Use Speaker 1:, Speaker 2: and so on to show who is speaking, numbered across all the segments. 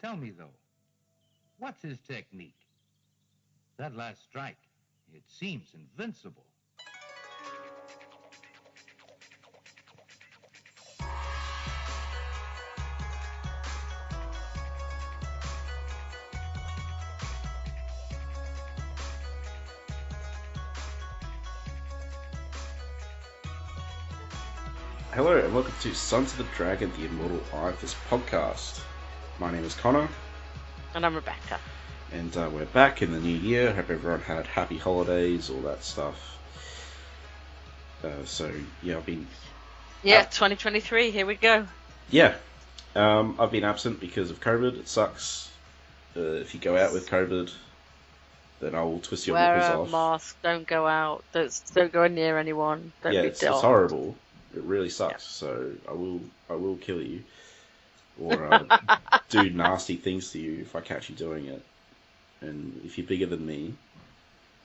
Speaker 1: Tell me, though, what's his technique? That last strike, it seems invincible.
Speaker 2: Hello and welcome to Sons of the Dragon, the Immortal Arthas podcast. My name is Connor.
Speaker 3: And I'm Rebecca.
Speaker 2: And we're back in the new year. Hope everyone had happy holidays, all that stuff. I've been...
Speaker 3: Yeah, 2023, here we go.
Speaker 2: Yeah. I've been absent because of COVID. It sucks. If you go out with COVID, then I will twist your nipples off.
Speaker 3: Wear a mask, don't go out, don't go near anyone, don't be
Speaker 2: it's horrible. It really sucks. Yeah. So I will kill you, or do nasty things to you if I catch you doing it. And if you're bigger than me,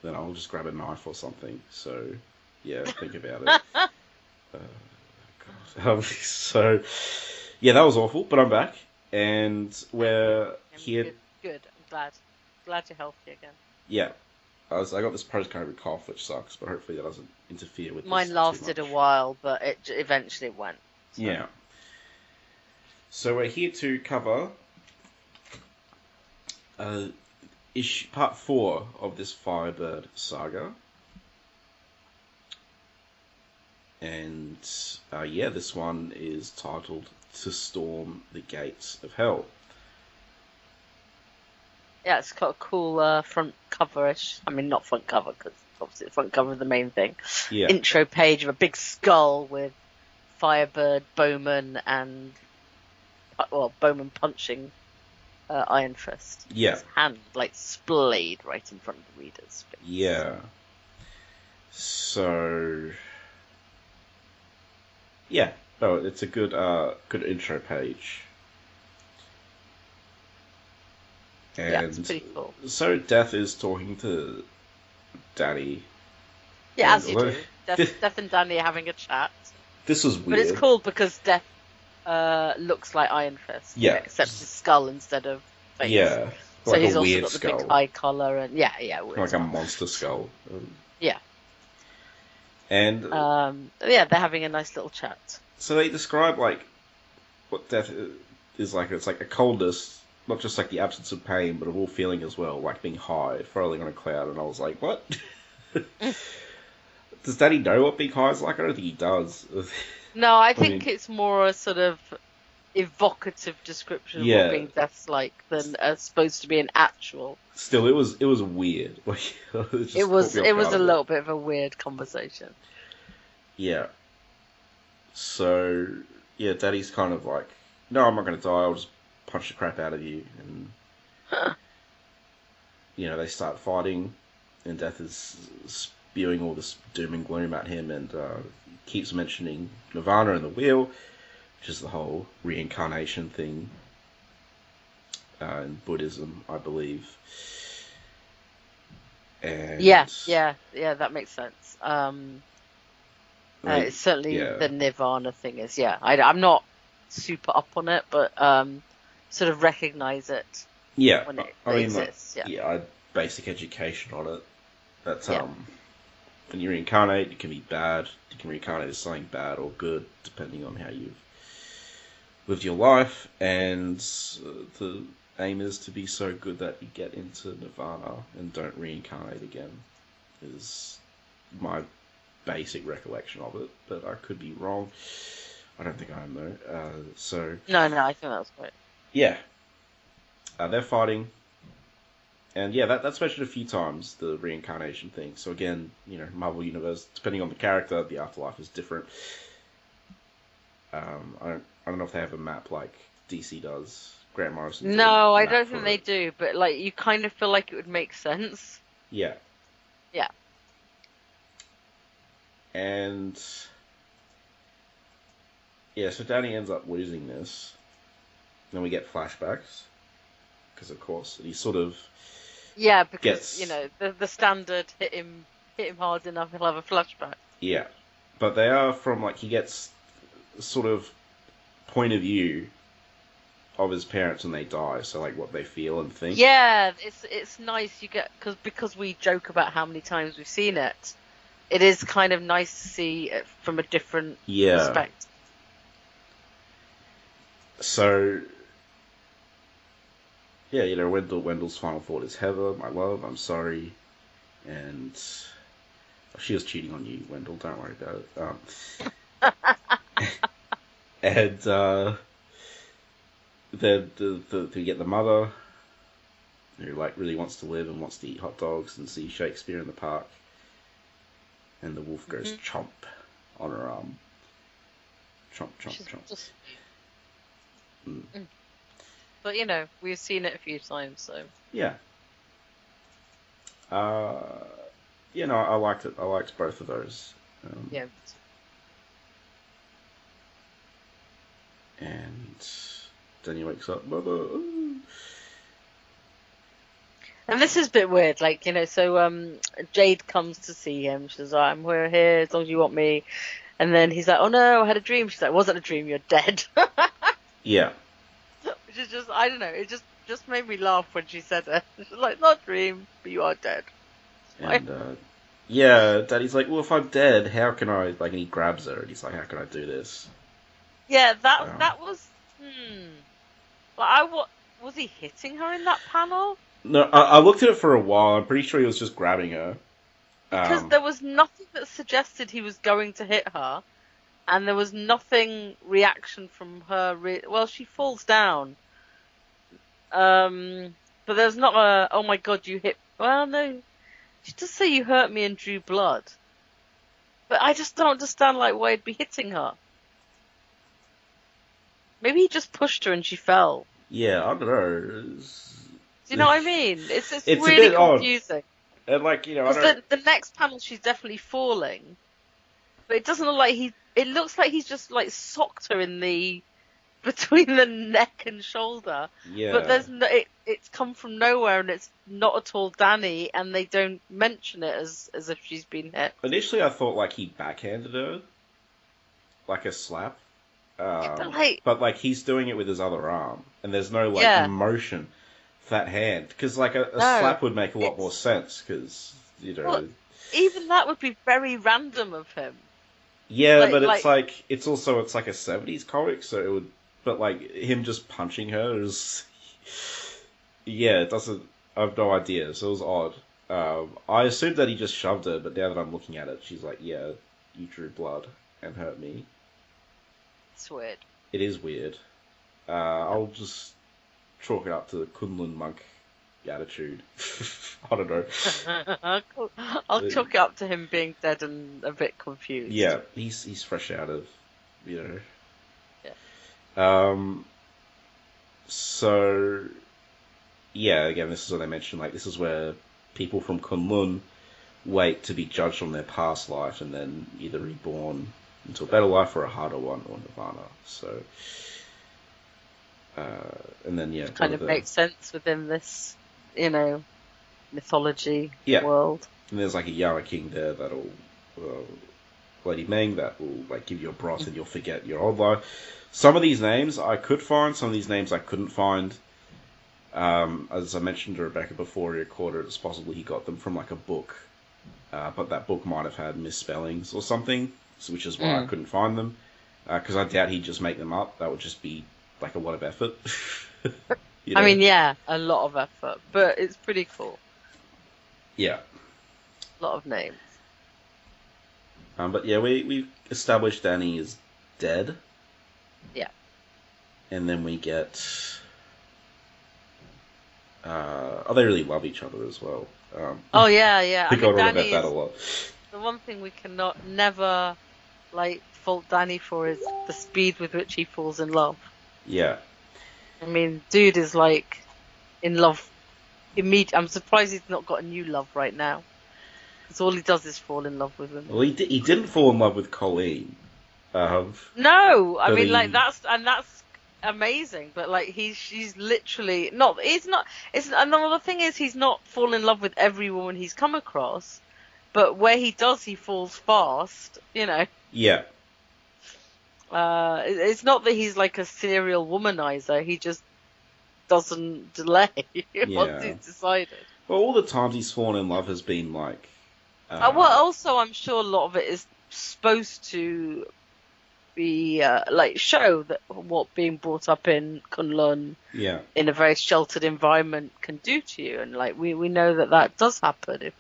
Speaker 2: then I'll just grab a knife or something. So yeah, think about it. So yeah, that was awful. But I'm back, and we're here.
Speaker 3: Good. I'm glad you're healthy again.
Speaker 2: Yeah. I got this post-COVID cough, which sucks, but hopefully that doesn't interfere with
Speaker 3: Mine lasted a while, but it eventually went.
Speaker 2: So. Yeah. So we're here to cover part 4 of this Firebird saga. And this one is titled To Storm the Gates of Hell.
Speaker 3: Yeah, it's got a cool front cover-ish. I mean, not front cover, because obviously the front cover is the main thing.
Speaker 2: Yeah.
Speaker 3: Intro page of a big skull with Firebird, Bowman, and... Bowman punching Iron Fist.
Speaker 2: Yeah.
Speaker 3: His hand, splayed right in front of the reader's face.
Speaker 2: Yeah. So... Yeah. Oh, it's a good intro page. And
Speaker 3: yeah, it's pretty cool.
Speaker 2: So Death is talking to Danny.
Speaker 3: Yeah, as you do. Death and Danny are having a chat.
Speaker 2: This was weird.
Speaker 3: But it's cool because Death looks like Iron Fist.
Speaker 2: Yeah.
Speaker 3: Except his skull instead of face.
Speaker 2: Yeah.
Speaker 3: So he's also got the big eye collar and weird
Speaker 2: like a monster skull.
Speaker 3: Yeah.
Speaker 2: And
Speaker 3: they're having a nice little chat.
Speaker 2: So they describe what Death is like. It's like a coldness. Not just the absence of pain, but of all feeling as well, like being high, floating on a cloud. And I was like, what? Does Danny know what being high is like? I don't think he does.
Speaker 3: No, I think it's more a sort of evocative description of what being Death's like than supposed to be an actual.
Speaker 2: Still, it was weird.
Speaker 3: It was a little bit of a weird conversation. Yeah.
Speaker 2: So, Daddy's kind of like, no, I'm not going to die. I'll just punch the crap out of you, and they start fighting, and Death is spewing all this doom and gloom at him, and keeps mentioning Nirvana and the wheel, which is the whole reincarnation thing in Buddhism, I believe. And
Speaker 3: that makes sense. It's certainly the Nirvana thing is. I'm not super up on it, but sort of recognize it when it exists.
Speaker 2: I had basic education on it. That when you reincarnate, it can be bad. You can reincarnate as something bad or good, depending on how you've lived your life. And the aim is to be so good that you get into Nirvana and don't reincarnate again, is my basic recollection of it. But I could be wrong. I don't think I am, though.
Speaker 3: No, I think that was right.
Speaker 2: Yeah. They're fighting. And that's mentioned a few times, the reincarnation thing. So again, Marvel Universe, depending on the character, the afterlife is different. I don't know if they have a map like DC does. Grant Morrison.
Speaker 3: No, I don't think they do, but you kind of feel like it would make sense.
Speaker 2: Yeah.
Speaker 3: Yeah.
Speaker 2: And so Danny ends up losing this. Then we get flashbacks, because of course he sort of
Speaker 3: because the standard hit him hard enough, he'll have a flashback.
Speaker 2: Yeah, but they are from he gets sort of point of view of his parents when they die. So like what they feel and think.
Speaker 3: Yeah, it's nice you get because we joke about how many times we've seen it. It is kind of nice to see it from a different perspective.
Speaker 2: So, yeah, you know, Wendell's final thought is, Heather, my love, I'm sorry. And she was cheating on you, Wendell, don't worry about it. And then we get the mother, who like really wants to live and wants to eat hot dogs and see Shakespeare in the park. And the wolf goes chomp on her arm. Chomp, chomp, chomp.
Speaker 3: Just... But you know, we've seen it a few times, so
Speaker 2: yeah. You know, I liked it. I liked both of those.
Speaker 3: Yeah.
Speaker 2: And then he wakes up, mother. Ooh.
Speaker 3: And this is a bit weird, like, you know, so Jade comes to see him. She's like, we're here as long as you want me. And then he's like, oh no, I had a dream. She's like, it wasn't a dream, you're dead.
Speaker 2: Yeah.
Speaker 3: Which is just, I don't know, it just made me laugh when she said it. She's like, not a dream, but you are dead.
Speaker 2: And, yeah, Daddy's like, well, if I'm dead, how can I, like, and he grabs her, and he's like, how can I do this?
Speaker 3: Yeah, that was, Like, was he hitting her in that panel?
Speaker 2: No, I looked at it for a while. I'm pretty sure he was just grabbing her.
Speaker 3: Because there was nothing that suggested he was going to hit her, and there was nothing reaction from her. Well, she falls down. But there's not a, oh my god, you hit. Well, no. She does say you hurt me and drew blood. But I just don't understand, like, why he'd be hitting her. Maybe he just pushed her and she fell.
Speaker 2: Yeah, I don't know.
Speaker 3: Do you know what I mean? It's
Speaker 2: it's
Speaker 3: really
Speaker 2: a bit
Speaker 3: confusing.
Speaker 2: Odd. And, like, you know,
Speaker 3: Because the next panel she's definitely falling. But it doesn't look like it looks like he's just, like, socked her in between the neck and shoulder.
Speaker 2: Yeah.
Speaker 3: But it's come from nowhere and it's not at all Danny and they don't mention it as if she's been hit.
Speaker 2: Initially I thought, like, he backhanded her. Like a slap. But, like, he's doing it with his other arm. And there's no, like, motion for that hand. Because, like, a slap would make a lot more sense. Because, you know...
Speaker 3: Well, even that would be very random of him.
Speaker 2: Yeah, but it's like... It's like a 70s comic, so it would... But, like, him just punching her is... Yeah, it doesn't... I have no idea, so it was odd. I assumed that he just shoved her, but now that I'm looking at it, she's like, yeah, you drew blood and hurt me.
Speaker 3: It's weird.
Speaker 2: It is weird. I'll just chalk it up to the Kunlun monk attitude. I don't know.
Speaker 3: I'll chalk it up to him being dead and a bit confused.
Speaker 2: Yeah, he's fresh out of, you know.
Speaker 3: Yeah.
Speaker 2: So, yeah, again, this is what they mentioned. Like, this is where people from Kunlun wait to be judged on their past life and then either reborn into a better life or a harder one or nirvana. So, and then, yeah.
Speaker 3: Kind of makes sense within this, you know, mythology world.
Speaker 2: And there's like a Yarra King there that'll, Lady Meng, that will like give you a broth and you'll forget your old life. Some of these names I could find, some of these names I couldn't find. As I mentioned to Rebecca before we recorded, it's possible he got them from like a book. But that book might have had misspellings or something, which is why I couldn't find them. Because I doubt he'd just make them up. That would just be like a lot of effort. You know?
Speaker 3: I mean, yeah, a lot of effort, but it's pretty cool.
Speaker 2: Yeah.
Speaker 3: A lot of names.
Speaker 2: But yeah, we established Danny is dead.
Speaker 3: Yeah.
Speaker 2: And then we get... they really love each other as well.
Speaker 3: Oh, yeah.
Speaker 2: We got on about that a lot.
Speaker 3: The one thing we never, like, fault Danny for is the speed with which he falls in love.
Speaker 2: Yeah.
Speaker 3: I mean, dude is, like, in love immediately. I'm surprised he's not got a new love right now. Because all he does is fall in love with him.
Speaker 2: Well, he didn't fall in love with Colleen.
Speaker 3: No! I mean, like, that's amazing, but like she's literally not. It's not. It's another thing is he's not fallen in love with every woman he's come across, but where he does, he falls fast. You know.
Speaker 2: Yeah.
Speaker 3: It's not that he's like a serial womanizer. He just doesn't delay once he's decided.
Speaker 2: Well, all the times he's fallen in love has been like.
Speaker 3: Well, also I'm sure a lot of it is supposed to be like show that what being brought up in Kunlun in a very sheltered environment can do to you, and like we know that does happen if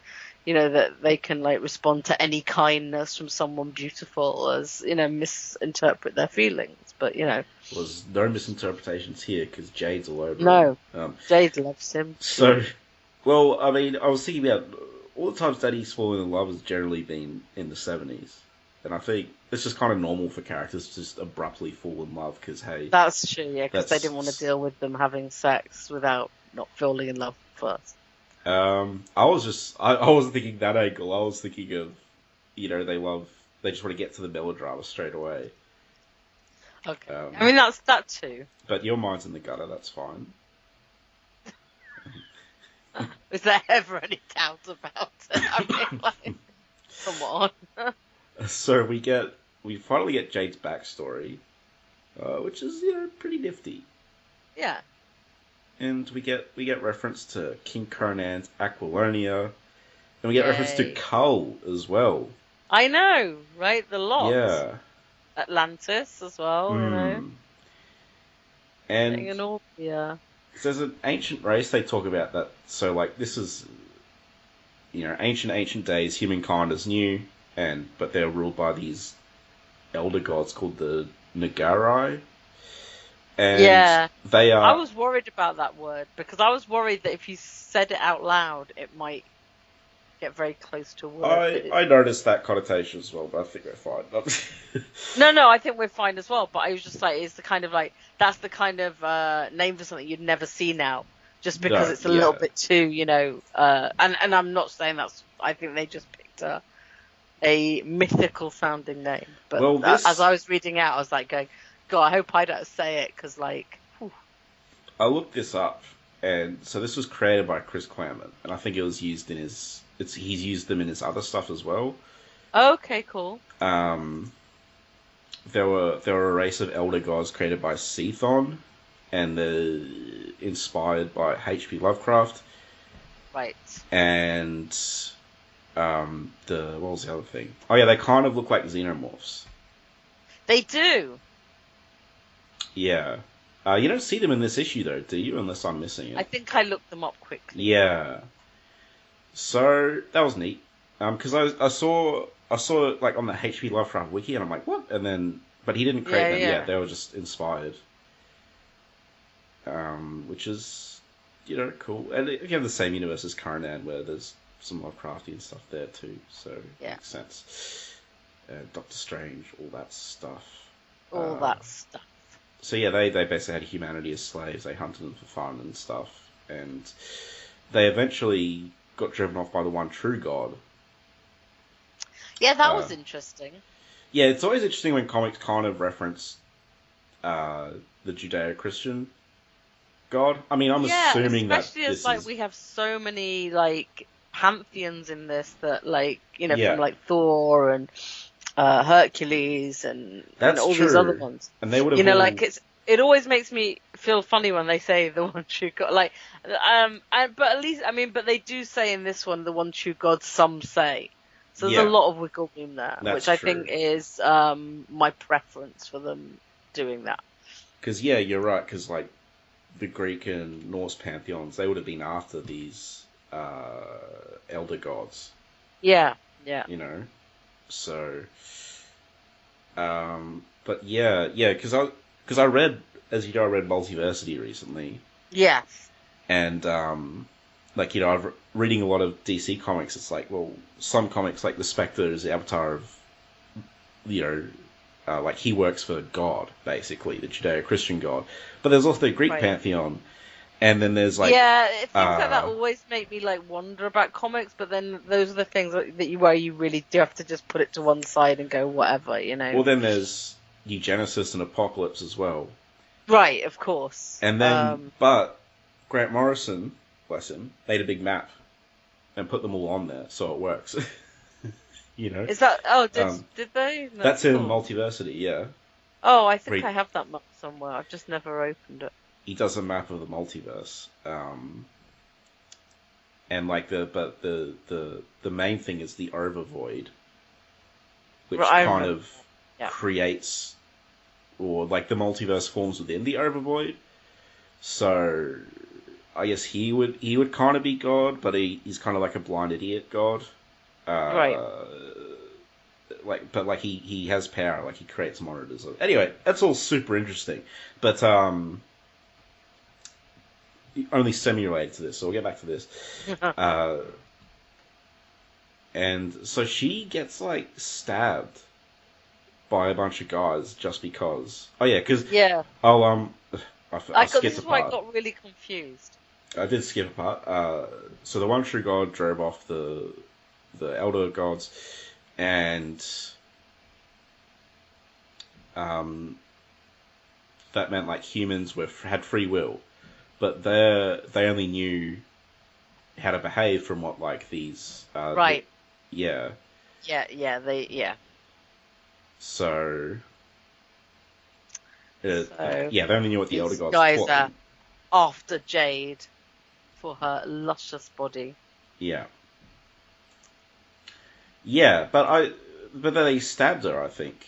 Speaker 3: that they can like respond to any kindness from someone beautiful as misinterpret their feelings, but
Speaker 2: there's no misinterpretations here because Jade's all over
Speaker 3: him. Jade loves him.
Speaker 2: So, well, I mean, I was thinking about all the times Daddy's fallen in love has generally been in the 70s. And I think it's just kind of normal for characters to just abruptly fall in love because, hey...
Speaker 3: That's true, yeah, because they didn't want to deal with them having sex without not falling in love first.
Speaker 2: I wasn't thinking that angle. I was thinking of, they just want to get to the melodrama straight away.
Speaker 3: Okay. I mean, that's that too.
Speaker 2: But your mind's in the gutter, that's fine.
Speaker 3: Is there ever any doubt about it? I mean, like, come on.
Speaker 2: So we finally get Jade's backstory, which is pretty nifty.
Speaker 3: Yeah.
Speaker 2: And we get reference to King Conan's Aquilonia, and we get reference to Kull as well.
Speaker 3: I know, right? The lot.
Speaker 2: Yeah.
Speaker 3: Atlantis as well,
Speaker 2: And there's an ancient race they talk about that. So like this is, ancient days. Humankind is new. But they're ruled by these elder gods called the Nagarai. And they are...
Speaker 3: I was worried about that word, because I was worried that if you said it out loud, it might get very close to a word.
Speaker 2: I noticed that connotation as well, but I think we're fine.
Speaker 3: No, I think we're fine as well, but I was just like, it's the kind of like, that's the kind of name for something you'd never see now, just because it's a little bit too, and I'm not saying I think they just picked a mythical sounding name, but as I was reading out, I was like going, God, I hope I don't say it, because like, whew.
Speaker 2: I looked this up, and so this was created by Chris Claremont, and I think it was used in he's used them in his other stuff as well.
Speaker 3: Okay, cool.
Speaker 2: There were a race of elder gods created by Sethon, and they're inspired by H.P. Lovecraft.
Speaker 3: Right.
Speaker 2: And what was the other thing? Oh yeah, they kind of look like xenomorphs.
Speaker 3: They do.
Speaker 2: Yeah. You don't see them in this issue though, do you? Unless I'm missing it.
Speaker 3: I think I looked them up quickly.
Speaker 2: Yeah. So that was neat. Because I saw it like on the H.P. Lovecraft wiki, and I'm like, what? And then, but he didn't create them yet. They were just inspired. Which is, cool. And you have the same universe as Conan, where there's some Lovecraftian stuff there too. So it makes sense. Doctor Strange, all that stuff.
Speaker 3: All that stuff.
Speaker 2: So yeah, they basically had humanity as slaves. They hunted them for fun and stuff, and they eventually got driven off by the one true God.
Speaker 3: Yeah, that was interesting.
Speaker 2: Yeah, it's always interesting when comics kind of reference the Judeo-Christian God. I mean, I'm assuming that
Speaker 3: especially as like we have so many like pantheons in this that like from like Thor and Hercules and all these other ones.
Speaker 2: And they would have
Speaker 3: like it always makes me feel funny when they say the one true God, like but at least but they do say in this one the one true God, some say. So there's a lot of wiggle room there, which I think is my preference for them doing that.
Speaker 2: Because you're right. Because like the Greek and Norse pantheons, they would have been after these elder gods.
Speaker 3: Yeah.
Speaker 2: So, but because I read, as you know, I read Multiversity recently.
Speaker 3: Yes.
Speaker 2: And I've reading a lot of DC comics. It's like, well, some comics like the Spectre is the avatar of, like he works for God, basically the Judeo-Christian God. But there's also the Greek pantheon. And then there's like
Speaker 3: things like that always make me like wonder about comics, but then those are the things where you really do have to just put it to one side and go whatever,
Speaker 2: Well, then there's Eugenesis and Apocalypse as well.
Speaker 3: Right, of course.
Speaker 2: And then, but Grant Morrison, bless him, made a big map and put them all on there, so it works.
Speaker 3: Is that? Oh, did they?
Speaker 2: That's in Multiversity, yeah.
Speaker 3: Oh, I
Speaker 2: where
Speaker 3: think I have that map somewhere. I've just never opened it.
Speaker 2: he does a map of the multiverse. And like the main thing is the overvoid, which
Speaker 3: Right, I
Speaker 2: kind
Speaker 3: remember.
Speaker 2: of
Speaker 3: Yeah.
Speaker 2: creates, or like the multiverse forms within the overvoid. So I guess he would kind of be God, but he's kind of like a blind idiot God.
Speaker 3: Right.
Speaker 2: But he has power, like he creates monitors. Anyway, that's all super interesting, but only semi-related to this, so we'll get back to this. And so she gets like stabbed by a bunch of guys just because. Oh yeah, because I skipped
Speaker 3: This
Speaker 2: a
Speaker 3: is why I
Speaker 2: part.
Speaker 3: got really confused.
Speaker 2: I did skip a part. So the one true God drove off the elder gods, and that meant like humans had free will, but they only knew how to behave from what like these
Speaker 3: Right.
Speaker 2: Yeah.
Speaker 3: Yeah.
Speaker 2: So
Speaker 3: So
Speaker 2: they only knew what the elder
Speaker 3: these
Speaker 2: gods
Speaker 3: guys
Speaker 2: taught
Speaker 3: are
Speaker 2: them.
Speaker 3: after Jade for her luscious body.
Speaker 2: Yeah. Yeah, but then they stabbed her, I think,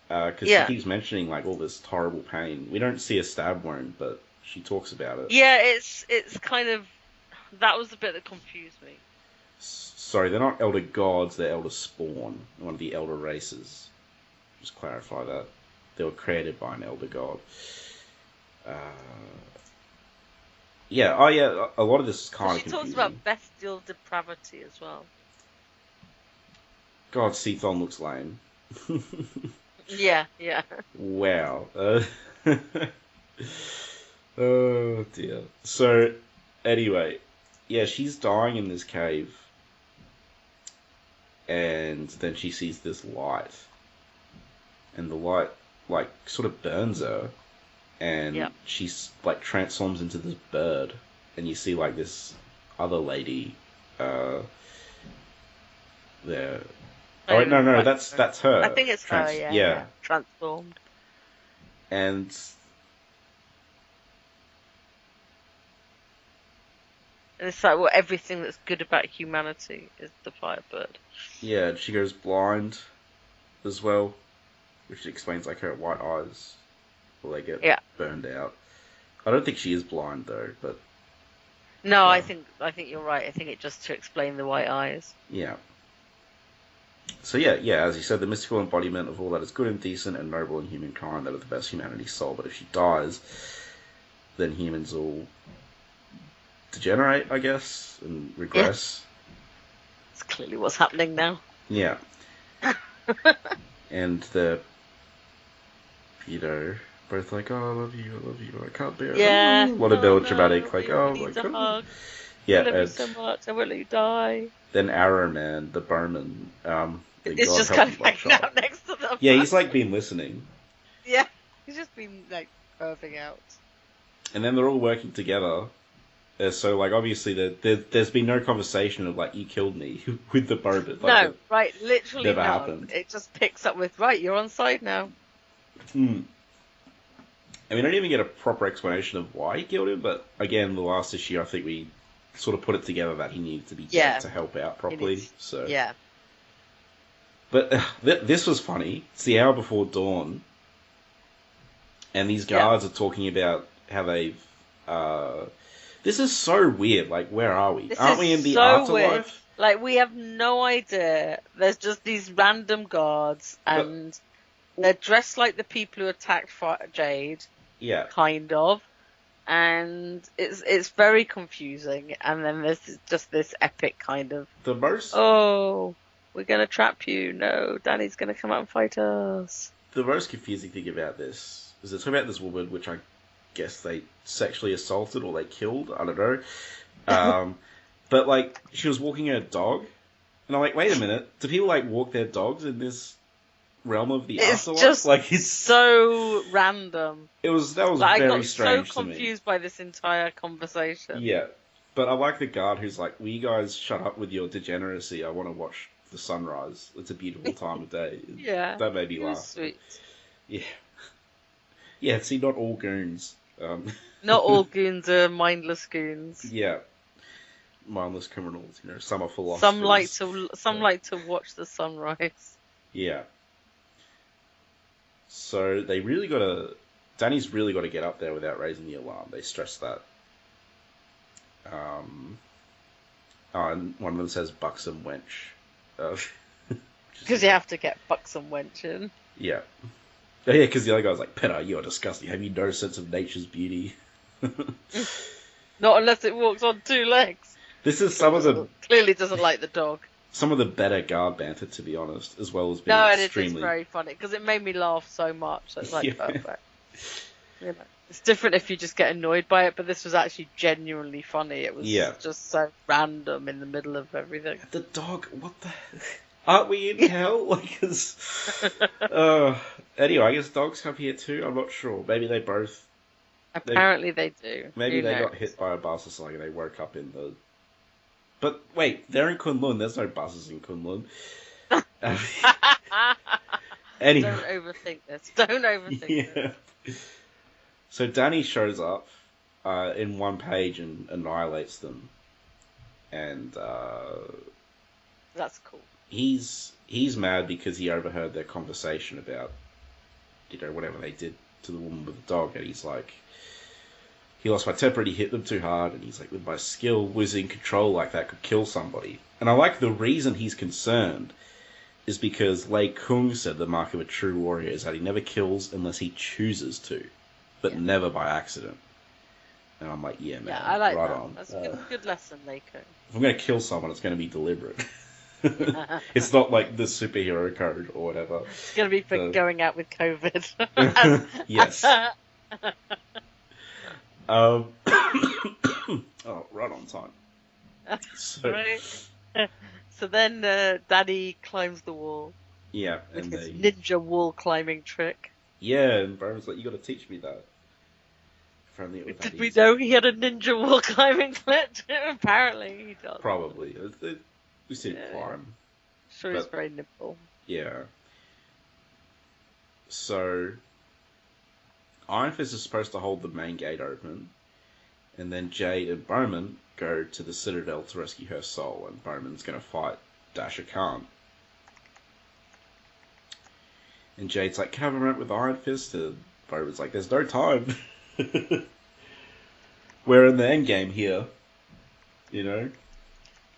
Speaker 2: because she keeps mentioning like all this horrible pain. We don't see a stab wound, but she talks about it.
Speaker 3: Yeah, it's kind of, that was the bit that confused me.
Speaker 2: Sorry, they're not elder gods; they're elder spawn, one of the elder races. Just clarify that they were created by an elder god. Yeah. Oh, yeah. A lot of this is kind of confusing.
Speaker 3: She talks about bestial depravity as well.
Speaker 2: God, Seathon looks lame.
Speaker 3: Yeah.
Speaker 2: Wow. Oh dear. So, anyway, yeah, she's dying in this cave, and then she sees this light, and the light like sort of burns her, and she's like transforms into this bird, and you see like this other lady there. Oh wait, no, that's her.
Speaker 3: I think it's her. Yeah, transformed.
Speaker 2: And
Speaker 3: it's like, well, everything that's good about humanity is the Firebird.
Speaker 2: Yeah, she goes blind as well, which explains like her white eyes will they get burned out. I don't think she is blind though, but
Speaker 3: no, I think you're right. I think it just to explain the white eyes.
Speaker 2: Yeah. So yeah, as you said, the mystical embodiment of all that is good and decent and noble in humankind, that are the best humanity's soul. But if she dies, then humans will degenerate, I guess, and regress.
Speaker 3: That's clearly what's happening now.
Speaker 2: Yeah. And they're, both like, oh, I love you, I can't bear it.
Speaker 3: Yeah.
Speaker 2: A lot of melodramatic, like, oh my god. Yeah,
Speaker 3: I love you so much, I won't let you die.
Speaker 2: Then Arrow Man, the bowman,
Speaker 3: it's just kind of hanging out next to them.
Speaker 2: Yeah, he's like been listening.
Speaker 3: Yeah, he's just been like curving out.
Speaker 2: And then they're all working together. So like obviously there's been no conversation of like you killed me with the bowman. Like,
Speaker 3: no, right, literally
Speaker 2: never
Speaker 3: none.
Speaker 2: Happened.
Speaker 3: It just picks up with right, you're on side now.
Speaker 2: And we don't even get a proper explanation of why he killed him, but again, the last issue I think we sort of put it together that he needed to be dead to help out properly. So
Speaker 3: yeah.
Speaker 2: But this was funny. It's the hour before dawn, and these guards are talking about how they've. This is so weird. Like, where are we? Aren't we in the afterlife? Weird.
Speaker 3: Like, we have no idea. There's just these random guards, and they're dressed like the people who attacked Jade.
Speaker 2: Yeah.
Speaker 3: Kind of. And it's very confusing. And then there's just this epic kind of.
Speaker 2: The most.
Speaker 3: Oh, we're gonna trap you. No, Danny's gonna come out and fight us.
Speaker 2: The most confusing thing about this is it's about this woman, which I guess they sexually assaulted or they killed. I don't know. But like she was walking her dog, and I'm like, wait a minute, do people like walk their dogs in this realm of the afterlife?
Speaker 3: Just
Speaker 2: like it's
Speaker 3: so random.
Speaker 2: That was
Speaker 3: like,
Speaker 2: very
Speaker 3: I got
Speaker 2: strange
Speaker 3: so
Speaker 2: to me.
Speaker 3: confused by this entire conversation.
Speaker 2: Yeah, but I like the guard who's like, will you guys shut up with your degeneracy? I want to watch the sunrise. It's a beautiful time of day.
Speaker 3: Yeah,
Speaker 2: that made me laugh.
Speaker 3: Sweet.
Speaker 2: Yeah. Yeah, see, not all goons.
Speaker 3: Not all goons are mindless goons.
Speaker 2: Yeah. Mindless criminals, some are
Speaker 3: Some
Speaker 2: philosophers.
Speaker 3: like to watch the sunrise.
Speaker 2: Yeah. So they really gotta... Danny's really gotta get up there without raising the alarm. They stress that. And one of them says buxom wench.
Speaker 3: Because you have to get buxom wench in.
Speaker 2: Yeah. Oh, yeah, because the other guy's like, Petter, you're disgusting. Have you no sense of nature's beauty?
Speaker 3: Not unless it walks on two legs.
Speaker 2: This is some of the...
Speaker 3: Clearly doesn't like the dog.
Speaker 2: Some of the better guard banter, to be honest, as well as being extremely...
Speaker 3: No, it is very funny, because it made me laugh so much. So it's like,
Speaker 2: Yeah.
Speaker 3: perfect. It's different if you just get annoyed by it, but this was actually genuinely funny. It was just so random in the middle of everything.
Speaker 2: The dog, what the... Aren't we in hell? Like, anyway, I guess dogs have here too. I'm not sure. Maybe they both...
Speaker 3: Apparently they do.
Speaker 2: Maybe they got hit by a bus or something and they woke up in the... But wait, they're in Kunlun. There's no buses in Kunlun. Anyway.
Speaker 3: Don't overthink this. Don't overthink this.
Speaker 2: So Danny shows up in one page and annihilates them. And
Speaker 3: that's cool.
Speaker 2: He's mad because he overheard their conversation about, whatever they did to the woman with the dog. And he's like, he lost my temper and he hit them too hard. And he's like, with my skill, losing control like that could kill somebody. And I like the reason he's concerned is because Lei Kung said the mark of a true warrior is that he never kills unless he chooses to, but never by accident. And I'm like, yeah, man,
Speaker 3: yeah, I like
Speaker 2: right
Speaker 3: that.
Speaker 2: on.
Speaker 3: That's a good lesson, Lei Kung.
Speaker 2: If I'm going to kill someone, it's going to be deliberate. It's not like the superhero code or whatever.
Speaker 3: It's going to be for going out with COVID.
Speaker 2: Yes. Oh, right on time. So,
Speaker 3: right. So then Daddy climbs the wall.
Speaker 2: Yeah,
Speaker 3: with
Speaker 2: and
Speaker 3: his ninja wall climbing trick.
Speaker 2: Yeah, and Byron's like, you got to teach me that. If only it was that
Speaker 3: Did we
Speaker 2: easy.
Speaker 3: know he had a ninja wall climbing clip? Apparently he does.
Speaker 2: Probably. We see it climb.
Speaker 3: Sure, he's very nimble.
Speaker 2: Yeah. So, Iron Fist is supposed to hold the main gate open, and then Jade and Bowman go to the Citadel to rescue her soul, and Bowman's going to fight Dasha Khan. And Jade's like, can I have a run with Iron Fist? And Bowman's like, there's no time. We're in the end game here.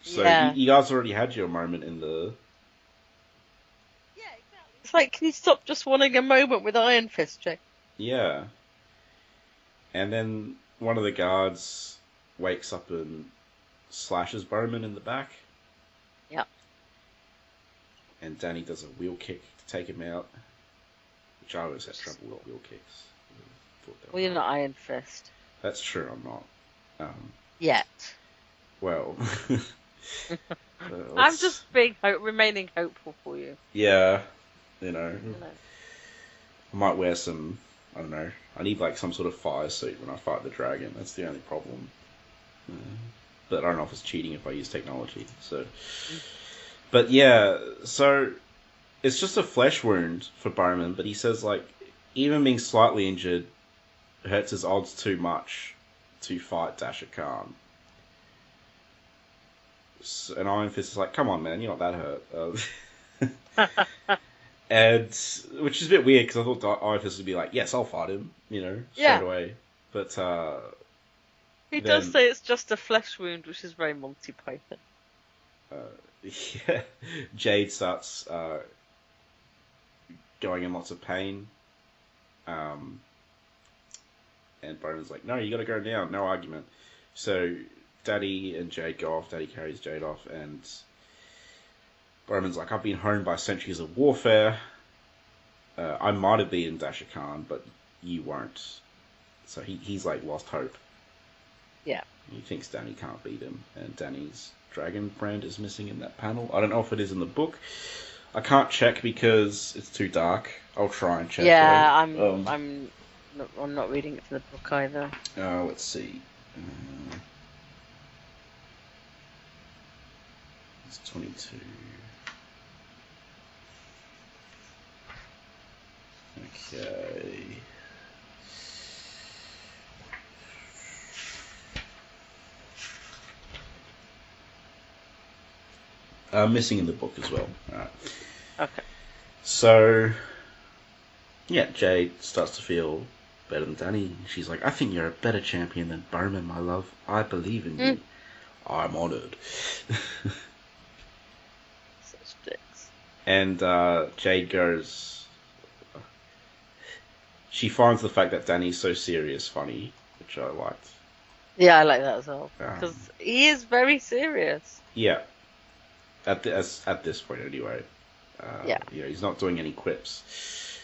Speaker 2: So you guys already had your moment in the...
Speaker 3: Yeah, exactly. It's like, can you stop just wanting a moment with Iron Fist, Jake?
Speaker 2: Yeah. And then one of the guards wakes up and slashes Bowman in the back.
Speaker 3: Yep.
Speaker 2: And Danny does a wheel kick to take him out. Which I always had trouble with wheel kicks.
Speaker 3: Well, you're not Iron Fist.
Speaker 2: That's true, I'm not.
Speaker 3: Yet.
Speaker 2: Well...
Speaker 3: I'm just remaining hopeful for you.
Speaker 2: Yeah. I might wear some... I don't know. I need some sort of fire suit when I fight the dragon. That's the only problem. But I don't know if it's cheating if I use technology. So, but yeah, so it's just a flesh wound for Bowman. But he says even being slightly injured hurts his odds too much to fight Dasha Khan. And Iron Fist is like, come on, man, you're not that hurt. And which is a bit weird because I thought Iron Fist would be like, yes, I'll fight him, straight away. But
Speaker 3: he does say it's just a flesh wound, which is very Monty Python.
Speaker 2: Yeah, Jade starts going in lots of pain, and Bowman's like, no, you got to go now, no argument. So Daddy and Jade go off. Daddy carries Jade off, and Bowman's like, I've been honed by centuries of warfare. I might have beaten Dasha Khan, but you won't. So he's lost hope.
Speaker 3: Yeah.
Speaker 2: He thinks Danny can't beat him, and Danny's dragon friend is missing in that panel. I don't know if it is in the book. I can't check because it's too dark. I'll try and check.
Speaker 3: Yeah, I'm not reading it from the book either.
Speaker 2: Let's see. It's 22. Okay. Missing in the book as well. Alright.
Speaker 3: Okay.
Speaker 2: So, yeah, Jade starts to feel better than Danny. She's like, I think you're a better champion than Bowman, my love. I believe in you. I'm honoured.
Speaker 3: Such dicks.
Speaker 2: And Jade goes... She finds the fact that Danny's so serious funny, which I liked.
Speaker 3: Yeah, I like that as well. Because he is very serious.
Speaker 2: Yeah. At this point, anyway.
Speaker 3: Yeah.
Speaker 2: You know, he's not doing any quips.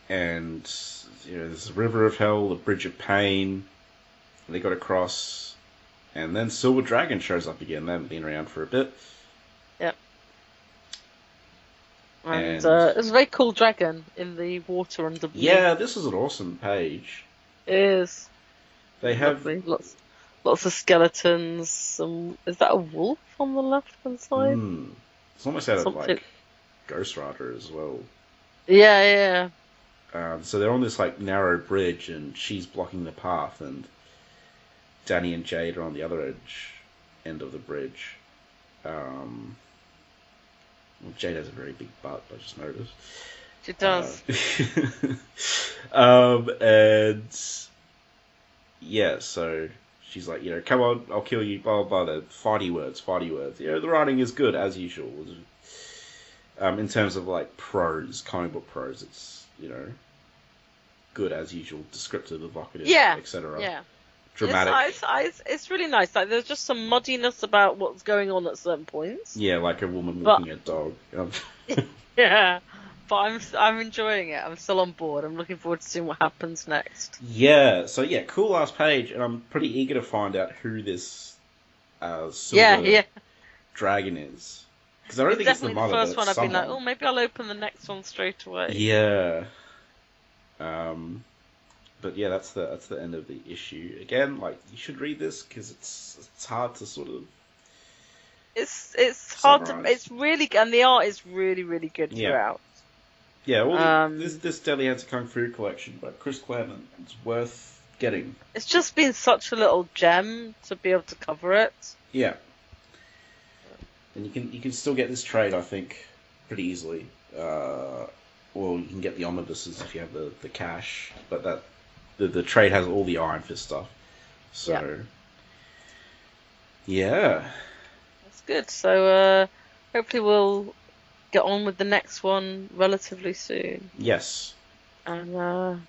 Speaker 2: And, you know, there's the River of Hell, the Bridge of Pain. They got to cross. And then Silver Dragon shows up again. They haven't been around for a bit.
Speaker 3: Yep. And it's a very cool dragon in the water under blue.
Speaker 2: Yeah, this is an awesome page.
Speaker 3: It is.
Speaker 2: They have...
Speaker 3: Lovely. Lots of skeletons. Is that a wolf on the left-hand side?
Speaker 2: It's almost out of, like, Ghost Rider as well.
Speaker 3: Yeah.
Speaker 2: So they're on this, like, narrow bridge, and she's blocking the path, and Danny and Jade are on the other end of the bridge. Well, Jade has a very big butt, I just noticed.
Speaker 3: She does.
Speaker 2: And yeah, so she's like, you know, come on, I'll kill you, blah, blah, blah. Fighty words. You know, the writing is good, as usual. In terms of, like, prose, comic book prose, it's, you know, good as usual, descriptive, evocative, etc.
Speaker 3: Yeah.
Speaker 2: Dramatic.
Speaker 3: It's really nice. Like, there's just some muddiness about what's going on at certain points.
Speaker 2: Yeah, like a woman walking a dog.
Speaker 3: Yeah, but I'm enjoying it. I'm still on board. I'm looking forward to seeing what happens next.
Speaker 2: Yeah, so yeah, cool last page, and I'm pretty eager to find out who this silver dragon is. Because I don't think it's the mother,
Speaker 3: first one. I've
Speaker 2: someone.
Speaker 3: been like, oh, maybe I'll open the next one straight away.
Speaker 2: Yeah. But yeah, that's the end of the issue. Again, like, you should read this because it's hard to sort of.
Speaker 3: It's hard to. It's really, and the art is really, really good throughout.
Speaker 2: Yeah, well, this Deadly Hands of Kung Fu collection by Chris Claremont, it's worth getting.
Speaker 3: It's just been such a little gem to be able to cover it.
Speaker 2: Yeah. And you can still get this trade, I think, pretty easily. Well, you can get the omnibuses if you have the cash, but the trade has all the Iron Fist stuff. So, yeah. That's
Speaker 3: good. So, hopefully we'll get on with the next one relatively soon.
Speaker 2: Yes.
Speaker 3: And, find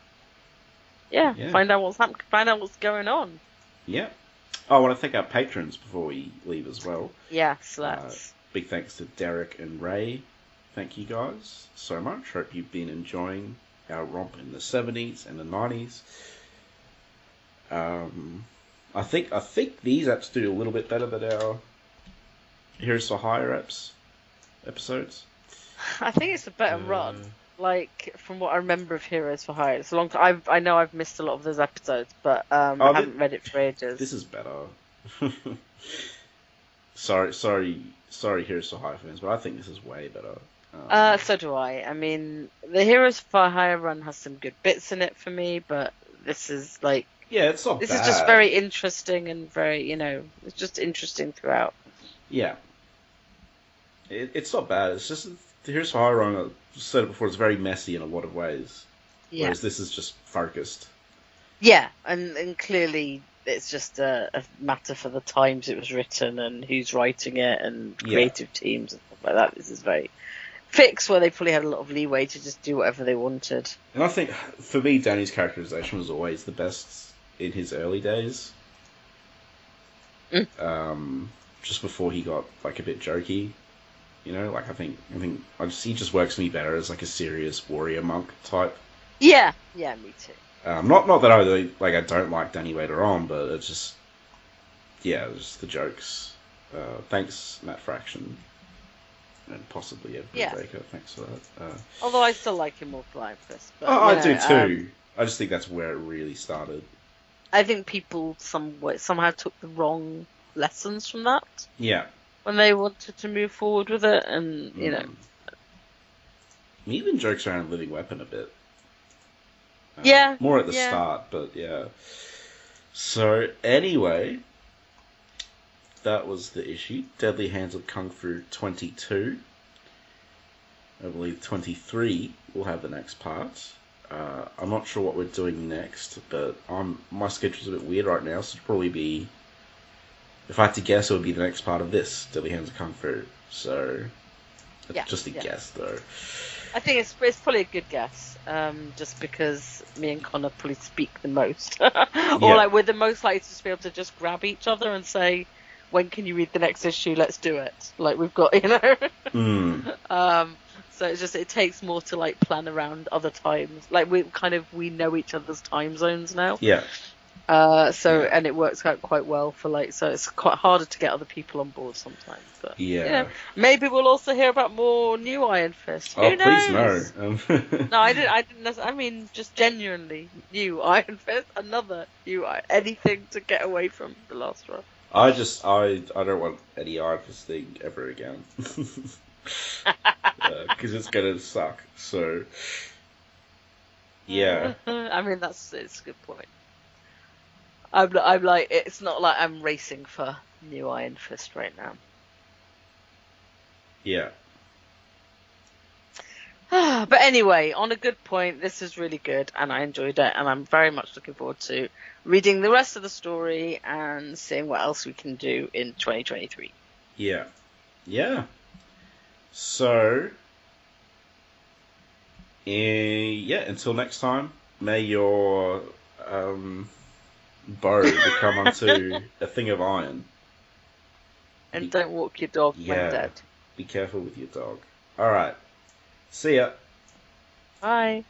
Speaker 3: out what's happening, find out what's going on.
Speaker 2: Yeah. Oh, I want to thank our patrons before we leave as well.
Speaker 3: Yes, let's.
Speaker 2: Big thanks to Derek and Ray. Thank you guys so much. Hope you've been enjoying our romp in the 70s and the 90s. I think these apps do a little bit better than our Heroes for Hire episodes.
Speaker 3: I think it's a better run. Like, from what I remember of Heroes for Hire, it's a long time. I know I've missed a lot of those episodes, but I haven't read it for ages.
Speaker 2: This is better. sorry, Heroes for Hire fans, but I think this is way better.
Speaker 3: So do I. I mean, the Heroes for Hire run has some good bits in it for me, but this is like...
Speaker 2: Yeah, it's not
Speaker 3: bad.
Speaker 2: This
Speaker 3: is just very interesting and very, it's just interesting throughout.
Speaker 2: Yeah. It's not bad. It's just... The Heroes for Hire run, I said it before, it's very messy in a lot of ways. Yeah. Whereas this is just focused.
Speaker 3: Yeah, and clearly it's just a matter for the times it was written and who's writing it and creative teams and stuff like that. This is very fixed, where they probably had a lot of leeway to just do whatever they wanted.
Speaker 2: And I think, for me, Danny's characterization was always the best in his early days. Just before he got, like, a bit jokey. You know, like, I think he just works me better as, like, a serious warrior monk type.
Speaker 3: Yeah, me too.
Speaker 2: Not that I don't like Danny later on, but it's just, just the jokes. Thanks, Matt Fraction, and possibly Edward Baker. Thanks for that.
Speaker 3: Although I still like him more for Iron Fist. But,
Speaker 2: I do too. I just think that's where it really started.
Speaker 3: I think people somehow took the wrong lessons from that.
Speaker 2: Yeah.
Speaker 3: When they wanted to move forward with it, and
Speaker 2: He even jokes around Living Weapon a bit. More at the start, but yeah. So, anyway, that was the issue. Deadly Hands of Kung Fu 22. I believe 23 will have the next part. I'm not sure what we're doing next, but my schedule's a bit weird right now, so it'll probably be... If I had to guess, it would be the next part of this, Deadly Hands of Kung Fu. So, it's just a guess, though.
Speaker 3: I think it's probably a good guess, just because me and Connor probably speak the most. Or like we're the most likely to just be able to just grab each other and say, when can you read the next issue? Let's do it. Like we've got, So it's just, it takes more to like plan around other times. Like we know each other's time zones now.
Speaker 2: Yeah.
Speaker 3: And it works out quite well for like, so it's quite harder to get other people on board sometimes. But maybe we'll also hear about more new Iron Fist. Who knows?
Speaker 2: Please no.
Speaker 3: No, I didn't. I mean, just genuinely new Iron Fist, another new anything to get away from the last one.
Speaker 2: I don't want any Iron Fist thing ever again. Because it's gonna suck. So, yeah.
Speaker 3: I mean, it's a good point. I'm like, it's not like I'm racing for new Iron Fist right now.
Speaker 2: Yeah.
Speaker 3: But anyway, on a good point, this is really good, and I enjoyed it, and I'm very much looking forward to reading the rest of the story and seeing what else we can do in 2023.
Speaker 2: Yeah. Yeah. So, until next time, may your bow become unto a thing of iron.
Speaker 3: And don't walk your dog when dead.
Speaker 2: Be careful with your dog. Alright. See ya.
Speaker 3: Bye.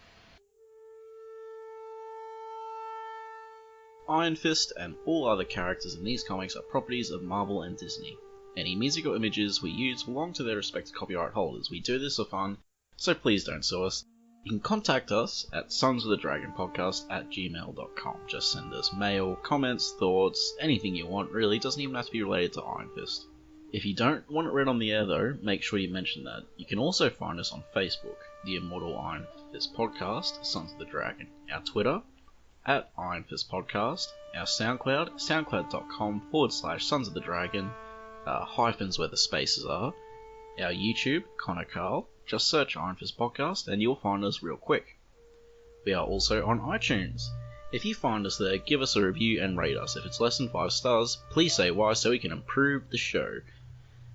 Speaker 4: Iron Fist and all other characters in these comics are properties of Marvel and Disney. Any music or images we use belong to their respective copyright holders. We do this for fun, so please don't sue us. You can contact us at sonsofthedragonpodcast@gmail.com. Just send us mail, comments, thoughts, anything you want really. It doesn't even have to be related to Iron Fist. If you don't want it read on the air though, make sure you mention that. You can also find us on Facebook, the Immortal Iron Fist Podcast, Sons of the Dragon. Our Twitter, @Iron Fist Podcast. Our Soundcloud, soundcloud.com/Sons of the Dragon. Hyphens where the spaces are. Our YouTube, Connor Carl. Just search Iron Fist Podcast and you'll find us real quick. We are also on iTunes. If you find us there, give us a review and rate us. If it's less than 5 stars, please say why so we can improve the show.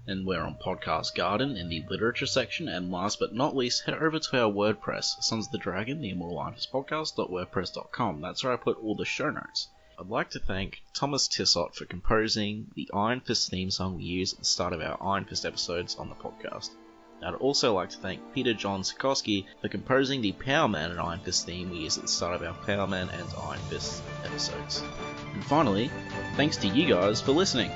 Speaker 4: And we're on Podcast Garden in the literature section, and last but not least, head over to our WordPress, Sons of the Dragon, the Immortal Iron Fist Podcast.wordpress.com. That's where I put all the show notes. I'd like to thank Thomas Tissot for composing the Iron Fist theme song we use at the start of our Iron Fist episodes on the podcast. I'd also like to thank Peter John Sikorsky for composing the Power Man and Iron Fist theme we use at the start of our Power Man and Iron Fist episodes. And finally, thanks to you guys for listening.